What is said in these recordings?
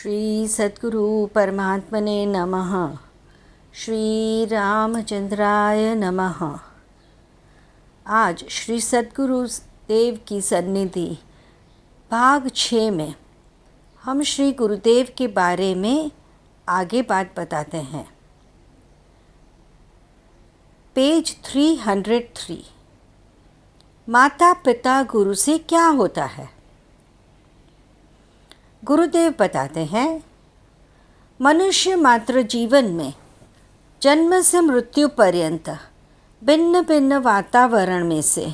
श्री सद्गुरु परमात्मने नमः। श्री रामचंद्राय नमः। आज श्री सद्गुरु देव की सन्निधि भाग 6 में हम श्री गुरुदेव के बारे में आगे बात बताते हैं। पेज 303। माता पिता गुरु से क्या होता है? गुरुदेव बताते हैं, मनुष्य मात्र जीवन में जन्म से मृत्यु पर्यंत भिन्न भिन्न वातावरण में से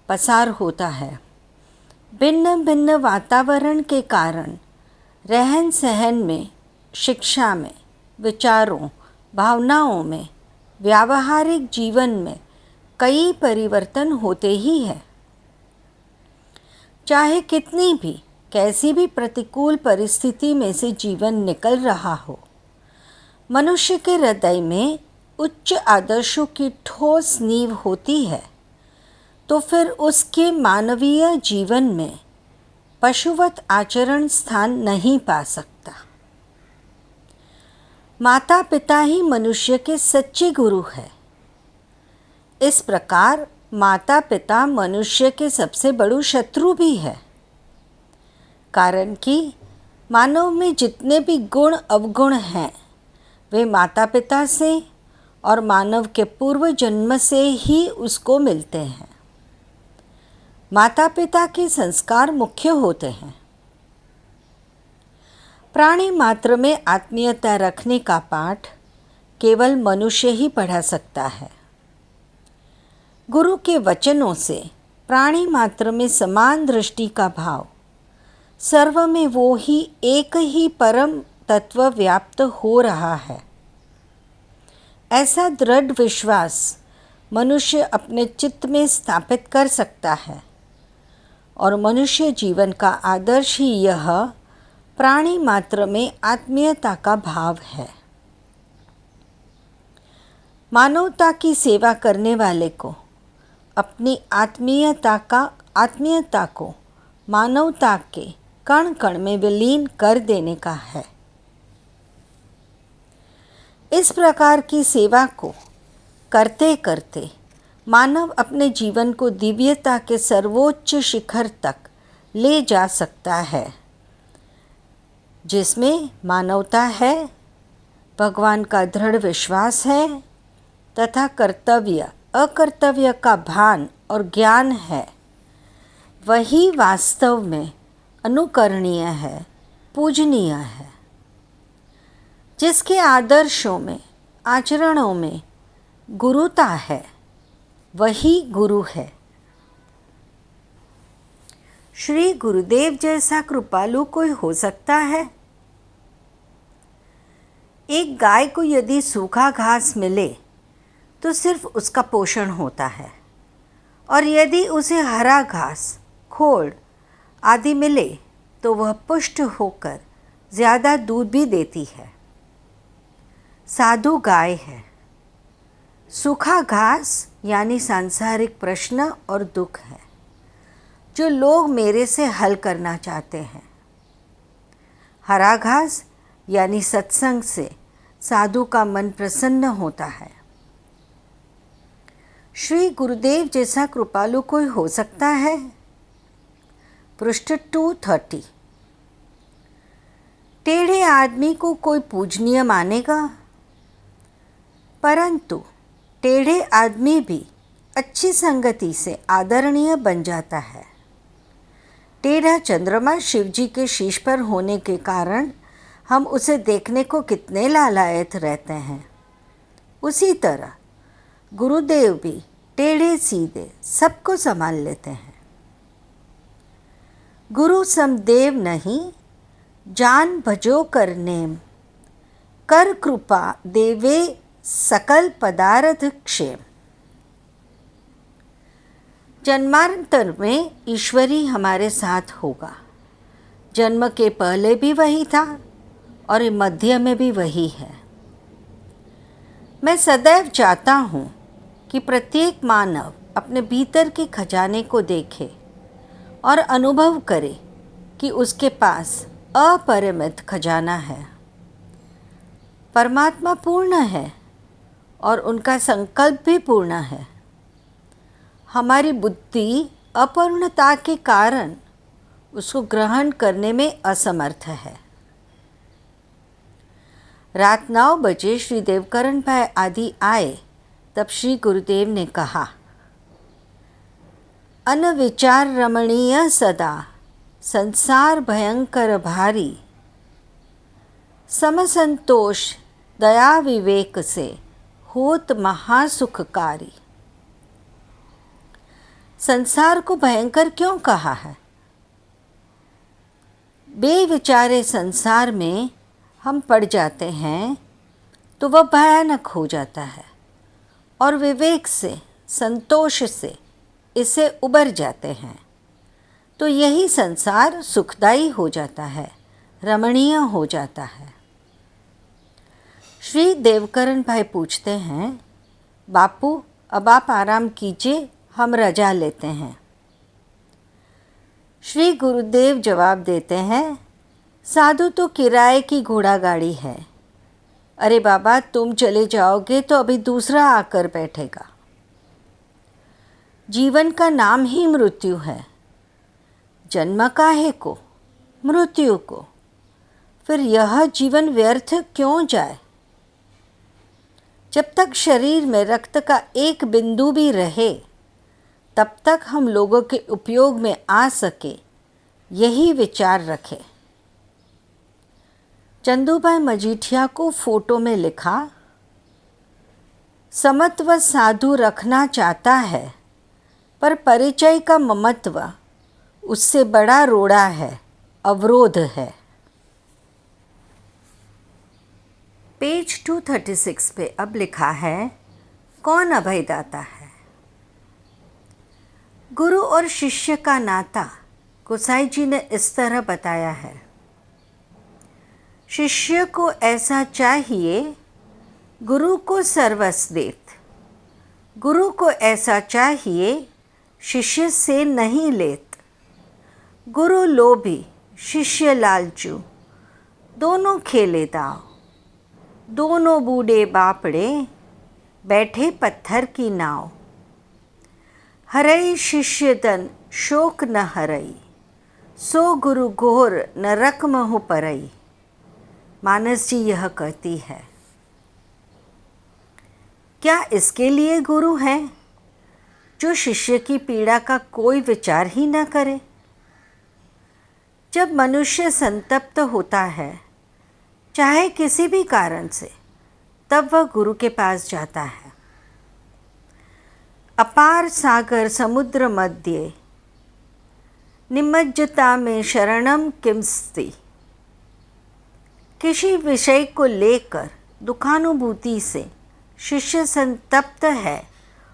पसार होता है। भिन्न भिन्न वातावरण के कारण रहन सहन में, शिक्षा में, विचारों, भावनाओं में, व्यावहारिक जीवन में कई परिवर्तन होते ही हैं। चाहे कितनी भी कैसी भी प्रतिकूल परिस्थिति में से जीवन निकल रहा हो, मनुष्य के हृदय में उच्च आदर्शों की ठोस नींव होती है, तो फिर उसके मानवीय जीवन में पशुवत आचरण स्थान नहीं पा सकता। माता पिता ही मनुष्य के सच्चे गुरु है। इस प्रकार माता पिता मनुष्य के सबसे बड़े शत्रु भी है, कारण कि मानव में जितने भी गुण अवगुण हैं वे माता पिता से और मानव के पूर्व जन्म से ही उसको मिलते हैं। माता पिता के संस्कार मुख्य होते हैं। प्राणी मात्र में आत्मीयता रखने का पाठ केवल मनुष्य ही पढ़ा सकता है। गुरु के वचनों से प्राणी मात्र में समान दृष्टि का भाव, सर्व में वो ही एक ही परम तत्व व्याप्त हो रहा है, ऐसा दृढ़ विश्वास मनुष्य अपने चित्त में स्थापित कर सकता है। और मनुष्य जीवन का आदर्श ही यह प्राणी मात्र में आत्मीयता का भाव है। मानवता की सेवा करने वाले को अपनी आत्मीयता को मानवता के कण कण में विलीन कर देने का है। इस प्रकार की सेवा को करते करते मानव अपने जीवन को दिव्यता के सर्वोच्च शिखर तक ले जा सकता है, जिसमें मानवता है, भगवान का दृढ़ विश्वास है तथा कर्तव्य अकर्तव्य का भान और ज्ञान है। वही वास्तव में अनुकरणीय है, पूजनीय है। जिसके आदर्शों में, आचरणों में गुरुता है, वही गुरु है। श्री गुरुदेव जैसा कृपालु कोई हो सकता है? एक गाय को यदि सूखा घास मिले तो सिर्फ उसका पोषण होता है, और यदि उसे हरा घास, खोड़ आदि मिले तो वह पुष्ट होकर ज़्यादा दूध भी देती है। साधु गाय है। सूखा घास यानी सांसारिक प्रश्न और दुख है जो लोग मेरे से हल करना चाहते हैं। हरा घास यानी सत्संग से साधु का मन प्रसन्न होता है। श्री गुरुदेव जैसा कृपालु कोई हो सकता है? पृष्ठ 230। टेढ़े आदमी को कोई पूजनीय मानेगा, परंतु टेढ़े आदमी भी अच्छी संगति से आदरणीय बन जाता है। टेढ़ा चंद्रमा शिवजी के शीश पर होने के कारण हम उसे देखने को कितने लालायत रहते हैं, उसी तरह गुरुदेव भी टेढ़े सीधे सबको संभाल लेते हैं। गुरु समदेव नहीं, जान भजो कर नेम, कर कृपा देवे सकल पदार्थ क्षेम। जन्मांतर में ईश्वरी हमारे साथ होगा। जन्म के पहले भी वही था और मध्य में भी वही है। मैं सदैव चाहता हूँ कि प्रत्येक मानव अपने भीतर के खजाने को देखे और अनुभव करे कि उसके पास अपरिमित खजाना है। परमात्मा पूर्ण है और उनका संकल्प भी पूर्ण है। हमारी बुद्धि अपूर्णता के कारण उसको ग्रहण करने में असमर्थ है। रात 9 बजे श्री देवकरण भाई आदि आए तब श्री गुरुदेव ने कहा, अनविचार रमणीय सदा, संसार भयंकर भारी, समसंतोष दया विवेक से होत महासुखकारी। संसार को भयंकर क्यों कहा है? बेविचारे संसार में हम पड़ जाते हैं तो वह भयानक हो जाता है और विवेक से, संतोष से इससे उबर जाते हैं तो यही संसार सुखदायी हो जाता है, रमणीय हो जाता है। श्री देवकरण भाई पूछते हैं, बापू अब आप आराम कीजिए, हम रजा लेते हैं। श्री गुरुदेव जवाब देते हैं, साधु तो किराए की घोड़ा गाड़ी है। अरे बाबा, तुम चले जाओगे तो अभी दूसरा आकर बैठेगा। जीवन का नाम ही मृत्यु है। जन्म काहे को, मृत्यु को। फिर यह जीवन व्यर्थ क्यों जाए? जब तक शरीर में रक्त का एक बिंदु भी रहे तब तक हम लोगों के उपयोग में आ सके, यही विचार रखें। चंदूभाई मजीठिया को फोटो में लिखा, समत्व साधु रखना चाहता है पर परिचय का ममत्व उससे बड़ा रोड़ा है, अवरोध है। पेज 236 पे अब लिखा है, कौन अभयदाता है? गुरु और शिष्य का नाता गोसाई जी ने इस तरह बताया है। शिष्य को ऐसा चाहिए गुरु को सर्वस्व देत, गुरु को ऐसा चाहिए शिष्य से नहीं लेत। गुरु लोभी शिष्य लालचू, दोनों खेले दाव, दोनों बूढ़े बापड़े बैठे पत्थर की नाव। हरई शिष्य तन शोक न हरई, सो गुरु घोर नरक महु परई। मानस जी यह कहती है। क्या इसके लिए गुरु हैं जो शिष्य की पीड़ा का कोई विचार ही न करे? जब मनुष्य संतप्त होता है, चाहे किसी भी कारण से, तब वह गुरु के पास जाता है। अपार सागर समुद्र मध्य, निमज्जता में शरणम किमस्ति। किसी विषय को लेकर दुखानुभूति से शिष्य संतप्त है,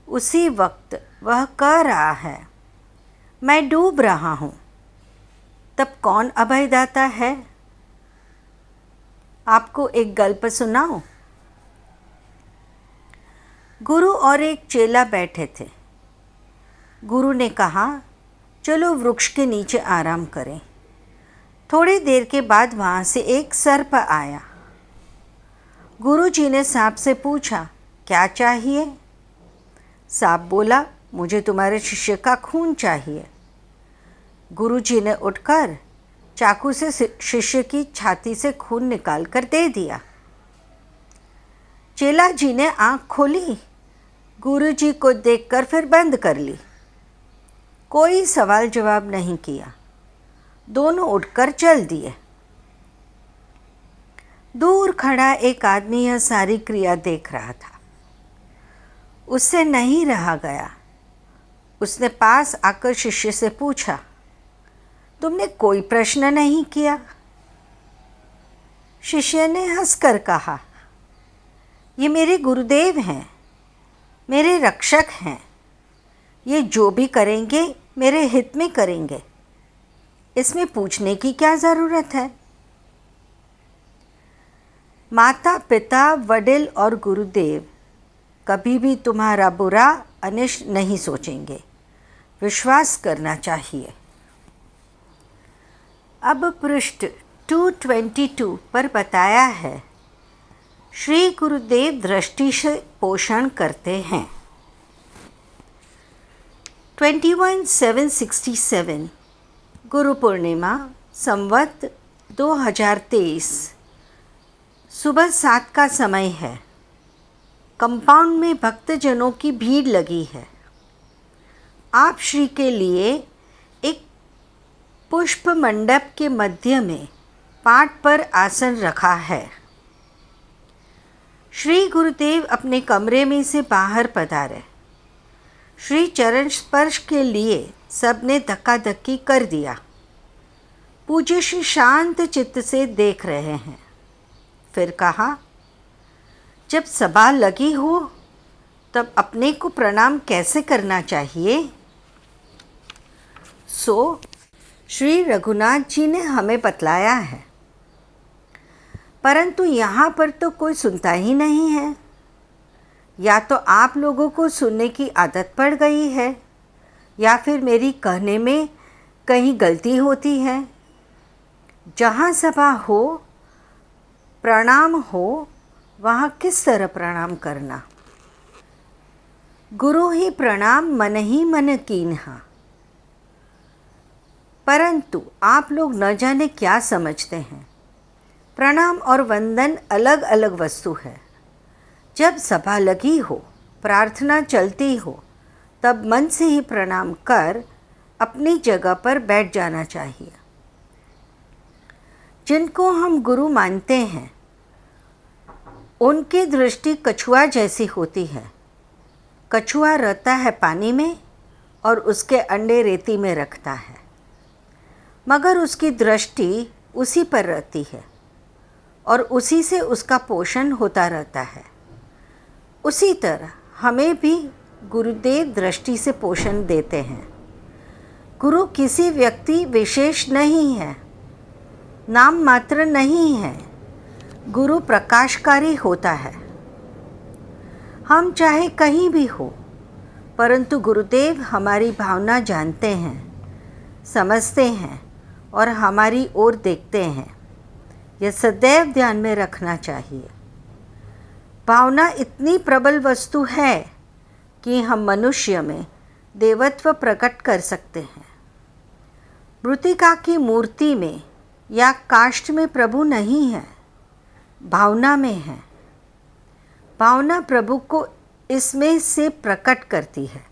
उसी वक्त वह कह रहा है, मैं डूब रहा हूँ। तब कौन अभयदाता है? आपको एक गल्प सुनाऊं? गुरु और एक चेला बैठे थे। गुरु ने कहा, चलो वृक्ष के नीचे आराम करें। थोड़ी देर के बाद वहाँ से एक सर्प आया। गुरु जी ने सांप से पूछा, क्या चाहिए? सांप बोला, मुझे तुम्हारे शिष्य का खून चाहिए। गुरु जी ने उठकर चाकू से शिष्य की छाती से खून निकाल कर दे दिया। चेला जी ने आँख खोली, गुरु जी को देखकर फिर बंद कर ली। कोई सवाल जवाब नहीं किया। दोनों उठकर चल दिए। दूर खड़ा एक आदमी यह सारी क्रिया देख रहा था। उससे नहीं रहा गया। उसने पास आकर शिष्य से पूछा, तुमने कोई प्रश्न नहीं किया? शिष्य ने हंसकर कहा, ये मेरे गुरुदेव हैं, मेरे रक्षक हैं। ये जो भी करेंगे मेरे हित में करेंगे, इसमें पूछने की क्या ज़रूरत है? माता पिता, वडिल और गुरुदेव कभी भी तुम्हारा बुरा अनिष्ट नहीं सोचेंगे, विश्वास करना चाहिए। अब पृष्ठ 2:22 पर बताया है, श्री गुरुदेव दृष्टि से पोषण करते हैं। 21/7/67 गुरु पूर्णिमा संवत 2023 सुबह 7 का समय है। कंपाउंड में भक्तजनों की भीड़ लगी है। आप श्री के लिए एक पुष्प मंडप के मध्य में पाट पर आसन रखा है। श्री गुरुदेव अपने कमरे में से बाहर पधारे। श्री चरण स्पर्श के लिए सबने धक्का धक्की कर दिया। पूज्य श्री शांत चित्त से देख रहे हैं। फिर कहा, जब सभा लगी हो तब अपने को प्रणाम कैसे करना चाहिए? श्री रघुनाथ जी ने हमें बतलाया है, परंतु यहाँ पर तो कोई सुनता ही नहीं है। या तो आप लोगों को सुनने की आदत पड़ गई है, या फिर मेरी कहने में कहीं गलती होती है। जहाँ सभा हो, प्रणाम हो, वहाँ किस तरह प्रणाम करना? गुरु ही प्रणाम मन ही मन कीन्हा। परंतु आप लोग न जाने क्या समझते हैं। प्रणाम और वंदन अलग अलग वस्तु है। जब सभा लगी हो, प्रार्थना चलती हो, तब मन से ही प्रणाम कर अपनी जगह पर बैठ जाना चाहिए। जिनको हम गुरु मानते हैं, उनकी दृष्टि कछुआ जैसी होती है। कछुआ रहता है पानी में और उसके अंडे रेती में रखता है, मगर उसकी दृष्टि उसी पर रहती है और उसी से उसका पोषण होता रहता है। उसी तरह हमें भी गुरुदेव दृष्टि से पोषण देते हैं। गुरु किसी व्यक्ति विशेष नहीं है, नाम मात्र नहीं है। गुरु प्रकाशकारी होता है। हम चाहे कहीं भी हो, परंतु गुरुदेव हमारी भावना जानते हैं, समझते हैं और हमारी ओर देखते हैं। यह सदैव ध्यान में रखना चाहिए। भावना इतनी प्रबल वस्तु है कि हम मनुष्य में देवत्व प्रकट कर सकते हैं। मृत्तिका की मूर्ति में या काष्ठ में प्रभु नहीं है, भावना में है। भावना प्रभु को इसमें से प्रकट करती है।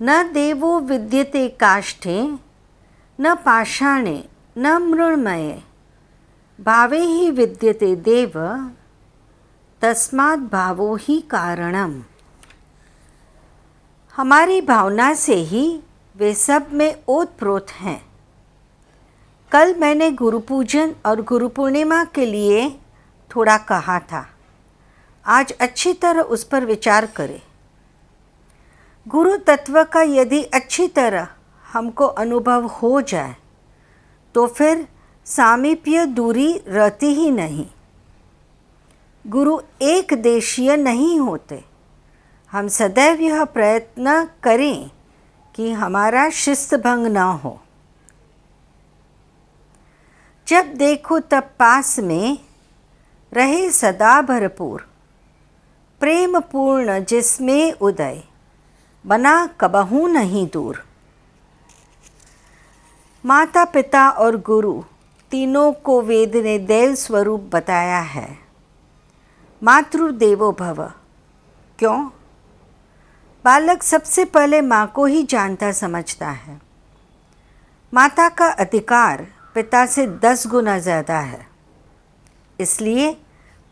न देवो विद्यते काष्ठे न पाषाणे न मृण्मये भावे ही विद्यते देव तस्मात् भावो ही कारणम। हमारी भावना से ही वे सब में ओतप्रोत हैं। कल मैंने गुरु पूजन और गुरु पूर्णिमा के लिए थोड़ा कहा था। आज अच्छी तरह उस पर विचार करें। गुरु तत्व का यदि अच्छी तरह हमको अनुभव हो जाए तो फिर सामीप्य दूरी रहती ही नहीं। गुरु एक देशीय नहीं होते। हम सदैव यह प्रयत्न करें कि हमारा शिस्त भंग न हो। जब देखो तब पास में रहे सदा भरपूर, प्रेम पूर्ण जिसमें उदय बना कबहू नहीं दूर। माता पिता और गुरु तीनों को वेद ने देव स्वरूप बताया है। मातृदेवो भव। क्यों? बालक सबसे पहले माँ को ही जानता समझता है। माता का अधिकार पिता से 10 गुना ज़्यादा है। इसलिए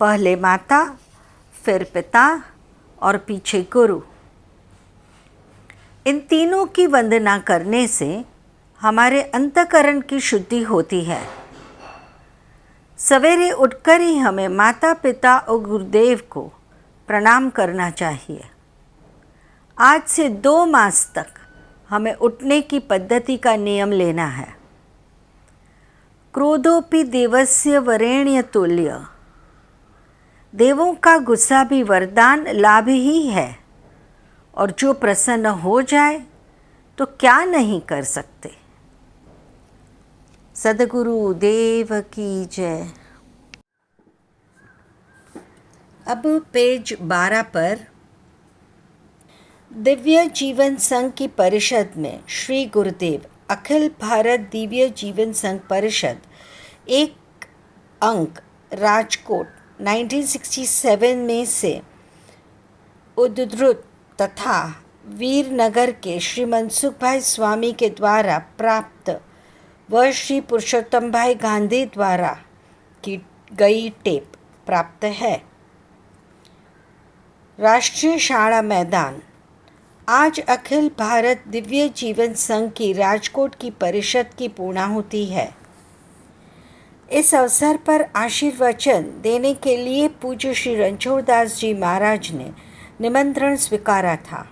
पहले माता, फिर पिता और पीछे गुरु। इन तीनों की वंदना करने से हमारे अंतःकरण की शुद्धि होती है। सवेरे उठकर ही हमें माता पिता और गुरुदेव को प्रणाम करना चाहिए। आज से 2 मास तक हमें उठने की पद्धति का नियम लेना है। क्रोधोपि देवस्य वरेण्य तुल्य। देवों का गुस्सा भी वरदान लाभ ही है, और जो प्रसन्न हो जाए तो क्या नहीं कर सकते। सद्गुरु देव की जय। अब पेज 12 पर दिव्य जीवन संघ की परिषद में श्री गुरुदेव अखिल भारत दिव्य जीवन संघ परिषद 1 अंक राजकोट 1967 में से उद्धृत तथा वीरनगर के श्री मनसुख भाई स्वामी के द्वारा प्राप्त व श्री पुरुषोत्तम भाई गांधी द्वारा की गई टेप प्राप्त है। राष्ट्रीय शाला मैदान। आज अखिल भारत दिव्य जीवन संघ की राजकोट की परिषद की पूर्णाहुति है। इस अवसर पर आशीर्वचन देने के लिए पूज्य श्री रणछोड़दास जी महाराज ने निमंत्रण स्वीकारा था।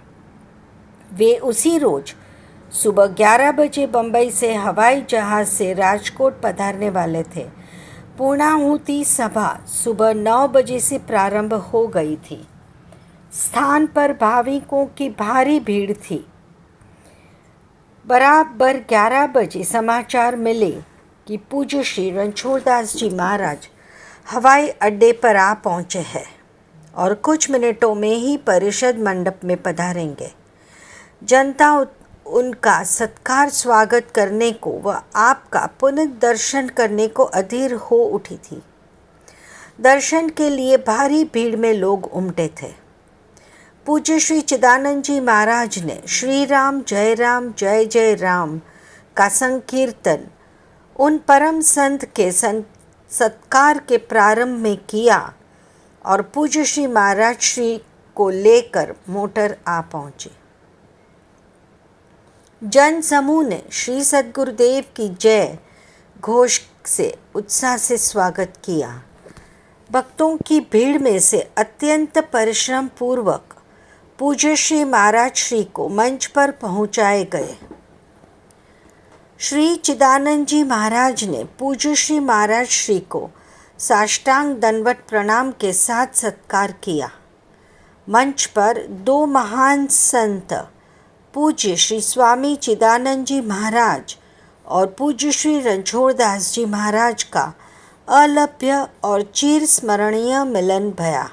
वे उसी रोज सुबह 11 बजे बंबई से हवाई जहाज से राजकोट पधारने वाले थे। पूर्णाहुति सभा सुबह 9 बजे से प्रारंभ हो गई थी। स्थान पर भाविकों की भारी भीड़ थी। बराबर 11 बजे समाचार मिले कि पूज्य श्री रणछोड़दास जी महाराज हवाई अड्डे पर आ पहुँचे हैं और कुछ मिनटों में ही परिषद मंडप में पधारेंगे। जनता उनका सत्कार स्वागत करने को व आपका पुनः दर्शन करने को अधीर हो उठी थी। दर्शन के लिए भारी भीड़ में लोग उमटे थे। पूज्य श्री चिदानंद जी महाराज ने श्री राम जय जय राम का संकीर्तन उन परम संत के सत्कार के प्रारंभ में किया और पूज्य श्री महाराज श्री को लेकर मोटर आ पहुँचे। जन समूह ने श्री सद्गुरुदेव की जय घोष से उत्साह से स्वागत किया। भक्तों की भीड़ में से अत्यंत परिश्रम पूर्वक पूज्य श्री महाराज श्री को मंच पर पहुंचाए गए। श्री चिदानंद जी महाराज ने पूज्य श्री महाराज श्री को साष्टांग दंडवत प्रणाम के साथ सत्कार किया। मंच पर 2 महान संत पूज्य श्री स्वामी चिदानंद जी महाराज और पूज्य श्री रणछोड़दास जी महाराज का अलभ्य और चिर स्मरणीय मिलन भया।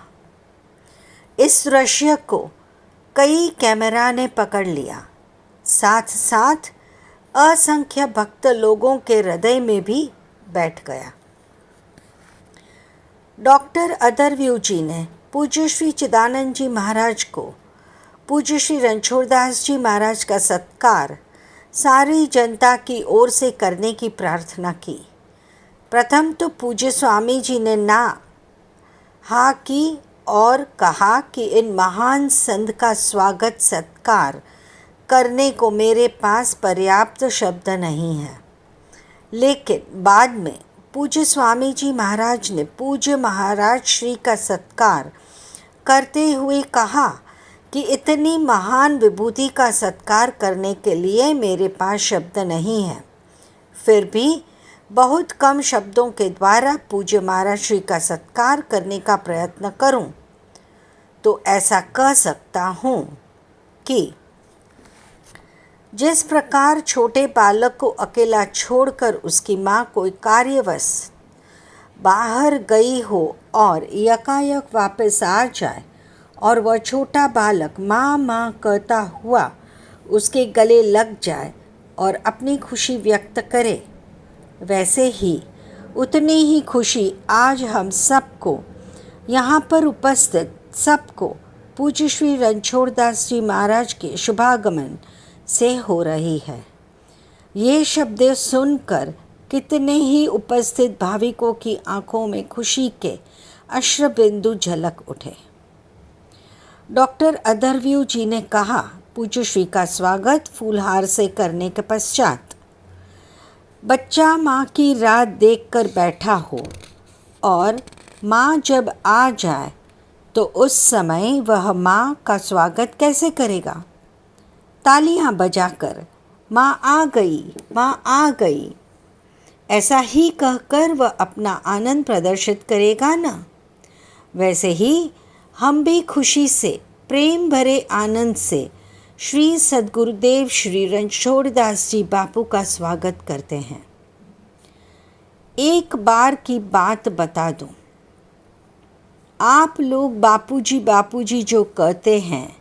इस दृश्य को कई कैमरा ने पकड़ लिया। साथ साथ असंख्य भक्त लोगों के हृदय में भी बैठ गया। डॉक्टर अदरव्यू जी ने पूज्य श्री चिदानंद जी महाराज को पूज्य श्री रणछोड़दास जी महाराज का सत्कार सारी जनता की ओर से करने की प्रार्थना की। प्रथम तो पूज्य स्वामी जी ने ना हाँ की और कहा कि इन महान संत का स्वागत सत्कार करने को मेरे पास पर्याप्त शब्द नहीं है। लेकिन बाद में पूज्य स्वामी जी महाराज ने पूज्य महाराज श्री का सत्कार करते हुए कहा कि इतनी महान विभूति का सत्कार करने के लिए मेरे पास शब्द नहीं है। फिर भी बहुत कम शब्दों के द्वारा पूज्य महाराज श्री का सत्कार करने का प्रयत्न करूं तो ऐसा कह सकता हूं कि जिस प्रकार छोटे बालक को अकेला छोड़कर उसकी माँ कोई कार्यवश बाहर गई हो और यकायक वापस आ जाए और वह छोटा बालक माँ माँ कहता हुआ उसके गले लग जाए और अपनी खुशी व्यक्त करे, वैसे ही उतनी ही खुशी आज हम सबको यहाँ पर उपस्थित सबको पूज्य श्री रणछोड़दास जी महाराज के शुभागमन से हो रही है। ये शब्द सुनकर कितने ही उपस्थित भाविकों की आंखों में खुशी के अश्रुबिंदु झलक उठे। डॉक्टर अदरव्यू जी ने कहा, पूज्य श्री का स्वागत फूलहार से करने के पश्चात बच्चा माँ की राह देखकर बैठा हो और माँ जब आ जाए तो उस समय वह माँ का स्वागत कैसे करेगा? तालियां बजाकर माँ आ गई ऐसा ही कहकर वह अपना आनंद प्रदर्शित करेगा ना। वैसे ही हम भी खुशी से प्रेम भरे आनंद से श्री सद्गुरुदेव श्री रणछोड़दास जी बापू का स्वागत करते हैं। एक बार की बात बता दूं, आप लोग बापूजी बापूजी जो कहते हैं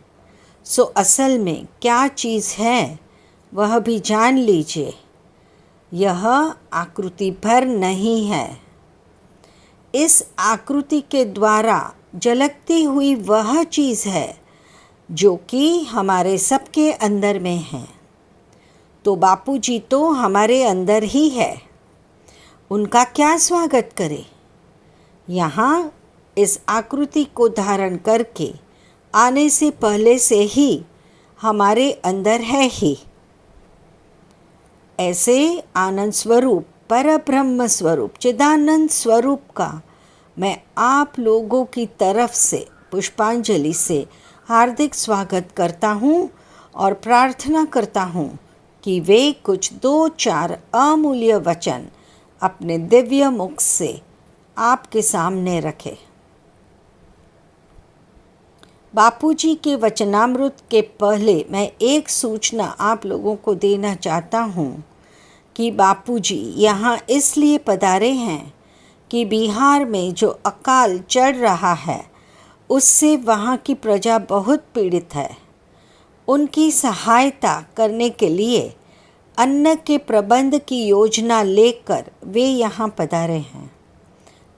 सो असल में क्या चीज़ है वह भी जान लीजिए। यह आकृति भर नहीं है। इस आकृति के द्वारा झलकती हुई वह चीज़ है जो कि हमारे सबके अंदर में है। तो बापूजी तो हमारे अंदर ही है, उनका क्या स्वागत करें। यहाँ इस आकृति को धारण करके आने से पहले से ही हमारे अंदर है ही। ऐसे आनंद स्वरूप, परब्रह्म स्वरूप, चिदानंद स्वरूप का मैं आप लोगों की तरफ से पुष्पांजलि से हार्दिक स्वागत करता हूँ और प्रार्थना करता हूँ कि वे कुछ 2-4 अमूल्य वचन अपने दिव्य मुख से आपके सामने रखें। बापूजी के वचनामृत के पहले मैं एक सूचना आप लोगों को देना चाहता हूँ कि बापूजी यहाँ इसलिए पधारे हैं कि बिहार में जो अकाल चढ़ रहा है उससे वहाँ की प्रजा बहुत पीड़ित है। उनकी सहायता करने के लिए अन्न के प्रबंध की योजना लेकर वे यहाँ पधारे हैं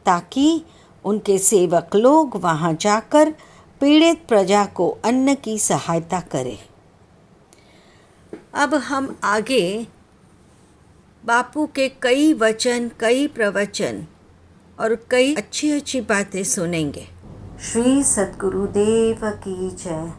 ताकि उनके सेवक लोग वहाँ जाकर पीड़ित प्रजा को अन्न की सहायता करें। अब हम आगे बापू के कई वचन, कई प्रवचन और कई अच्छी अच्छी बातें सुनेंगे। श्री सद्गुरुदेव की जय।